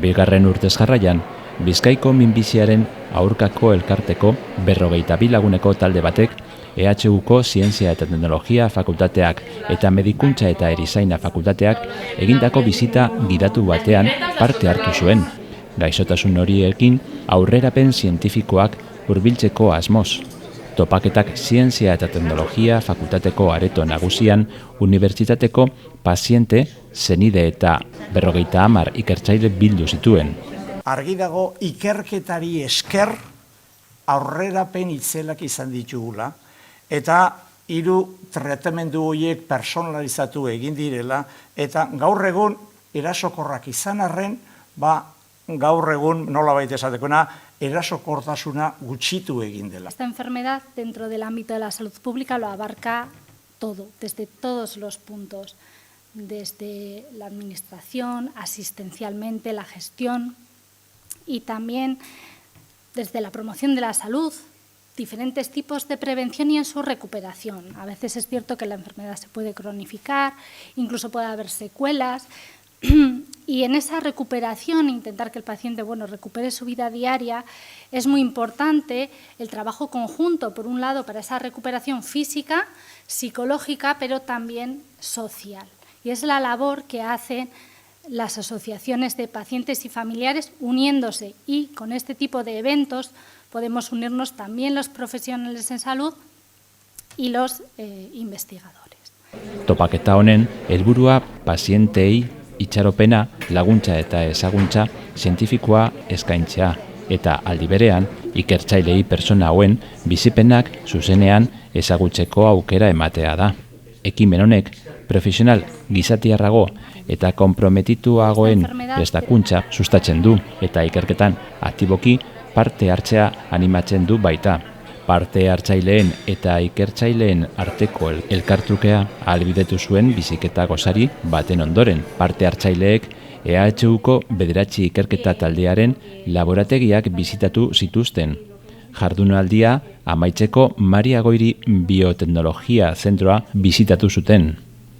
Bigarren urtez jarraian, Bizkaiko minbiziaren aurkako elkarteko 52 laguneko talde batek EHUko Zientzia eta Teknologia fakultateak eta Medikuntza eta Erizaina fakultateak egindako bizita gidatu batean parte hartu zuen. Gaixotasun horiekin aurrerapen zientifikoak hurbiltzeko asmoz. Topaketak Zientzia eta Teknologia fakultateko areto nagusian unibertsitateko paziente, zenide eta 50 ikertzaile bildu zituen. Argi dago ikerketari esker aurrerapen itzelak izan ditugula eta 3 tratamendu horiek personalizatu egin direla eta gaur egun erasokorrak izan arren, gaur egun nolabait esatekona erasokortasuna gutxitu egin dela. Esta enfermedad dentro del ámbito de la salud pública lo abarca todo, desde todos los puntos, desde la administración, asistencialmente, la gestión y también desde la promoción de la salud, diferentes tipos de prevención y en su recuperación. A veces es cierto que la enfermedad se puede cronificar, incluso puede haber secuelas, y en esa recuperación, intentar que el paciente recupere su vida diaria, es muy importante el trabajo conjunto, por un lado, para esa recuperación física, psicológica, pero también social. Y es la labor que hacen las asociaciones de pacientes y familiares uniéndose, y con este tipo de eventos podemos unirnos también los profesionales en salud y los investigadores. Topaketa honen helburua pazienteei itxaropena, laguntza eta ezaguntza zientifikoa eskaintzea eta aldi berean ikertzailei pertsona hauen bizipenak zuzenean ezagutzeko aukera ematea da. Ekimen honek profesional gizatiarrago eta konprometituagoen prestakuntza sustatzen du eta ikerketan aktiboki parte hartzea animatzen du baita. Parte hartzaileen eta ikertzaileen arteko elkartrukea ahalbidetu zuen biziketa gozari baten ondoren. Parte hartzaileek EHUko 9 ikerketa taldearen laborategiak bizitatu zituzten. Jardunaldia amaitzeko Maria Goiri Bioteknologia Zentroa bizitatu zuten.